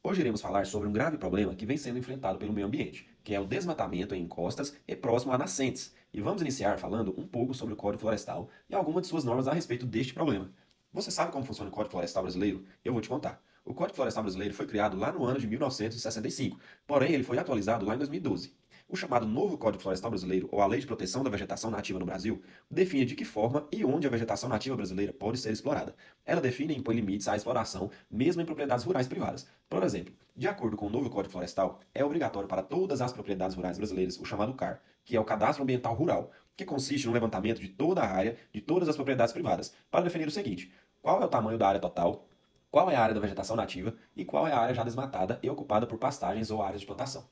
Hoje iremos falar sobre um grave problema que vem sendo enfrentado pelo meio ambiente, que é o desmatamento em encostas e próximo a nascentes. E vamos iniciar falando um pouco sobre o Código Florestal e algumas de suas normas a respeito deste problema. Você sabe como funciona o Código Florestal brasileiro? Eu vou te contar. O Código Florestal brasileiro foi criado lá no ano de 1965, porém ele foi atualizado lá em 2012. O chamado novo Código Florestal Brasileiro, ou a Lei de Proteção da Vegetação Nativa no Brasil, define de que forma e onde a vegetação nativa brasileira pode ser explorada. Ela define e impõe limites à exploração, mesmo em propriedades rurais privadas. Por exemplo, de acordo com o novo Código Florestal, é obrigatório para todas as propriedades rurais brasileiras o chamado CAR, que é o Cadastro Ambiental Rural, que consiste no levantamento de toda a área de todas as propriedades privadas, para definir o seguinte: qual é o tamanho da área total, qual é a área da vegetação nativa e qual é a área já desmatada e ocupada por pastagens ou áreas de plantação.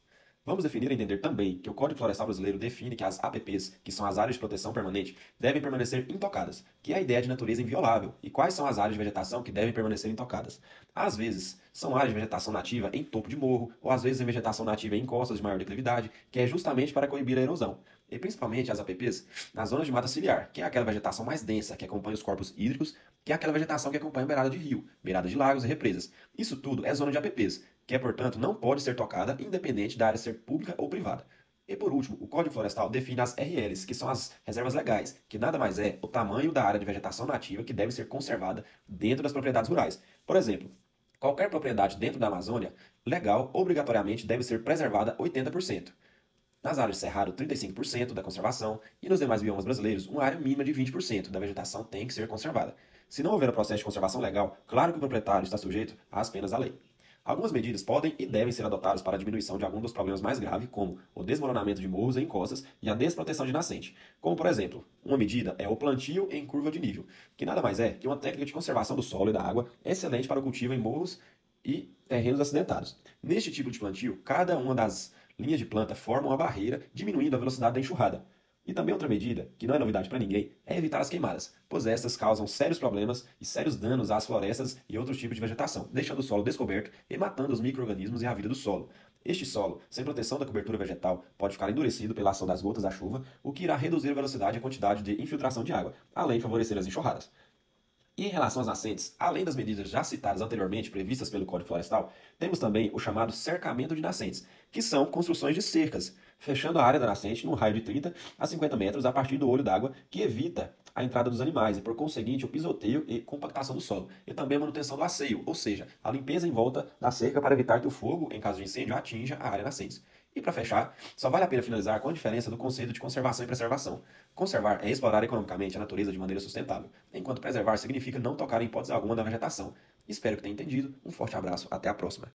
Vamos definir e entender também que o Código Florestal Brasileiro define que as APPs, que são as áreas de proteção permanente, devem permanecer intocadas, que é a ideia de natureza inviolável, e quais são as áreas de vegetação que devem permanecer intocadas. Às vezes, são áreas de vegetação nativa em topo de morro, ou às vezes em vegetação nativa em encostas de maior declividade, que é justamente para coibir a erosão. E principalmente as APPs nas zonas de mata ciliar, que é aquela vegetação mais densa que acompanha os corpos hídricos, que é aquela vegetação que acompanha a beirada de rio, beirada de lagos e represas. Isso tudo é zona de APPs, que é, portanto, não pode ser tocada independente da área ser pública ou privada. E por último, o Código Florestal define as RLs, que são as reservas legais, que nada mais é o tamanho da área de vegetação nativa que deve ser conservada dentro das propriedades rurais. Por exemplo, qualquer propriedade dentro da Amazônia legal obrigatoriamente deve ser preservada 80%. Nas áreas de cerrado, 35% da conservação e nos demais biomas brasileiros, uma área mínima de 20% da vegetação tem que ser conservada. Se não houver o processo de conservação legal, claro que o proprietário está sujeito às penas da lei. Algumas medidas podem e devem ser adotadas para a diminuição de algum dos problemas mais graves, como o desmoronamento de morros e encostas e a desproteção de nascente. Como, por exemplo, uma medida é o plantio em curva de nível, que nada mais é que uma técnica de conservação do solo e da água excelente para o cultivo em morros e terrenos acidentados. Neste tipo de plantio, cada uma das linhas de planta forma uma barreira, diminuindo a velocidade da enxurrada. E também outra medida, que não é novidade para ninguém, é evitar as queimadas, pois estas causam sérios problemas e sérios danos às florestas e outros tipos de vegetação, deixando o solo descoberto e matando os micro-organismos e a vida do solo. Este solo, sem proteção da cobertura vegetal, pode ficar endurecido pela ação das gotas da chuva, o que irá reduzir a velocidade e a quantidade de infiltração de água, além de favorecer as enxurradas. E em relação às nascentes, além das medidas já citadas anteriormente previstas pelo Código Florestal, temos também o chamado cercamento de nascentes, que são construções de cercas, fechando a área da nascente num raio de 30 a 50 metros a partir do olho d'água, que evita a entrada dos animais e, por conseguinte, o pisoteio e compactação do solo, e também a manutenção do asseio, ou seja, a limpeza em volta da cerca para evitar que o fogo, em caso de incêndio, atinja a área nascente. E para fechar, só vale a pena finalizar com a diferença do conceito de conservação e preservação. Conservar é explorar economicamente a natureza de maneira sustentável, enquanto preservar significa não tocar em hipótese alguma na vegetação. Espero que tenha entendido. Um forte abraço, até a próxima.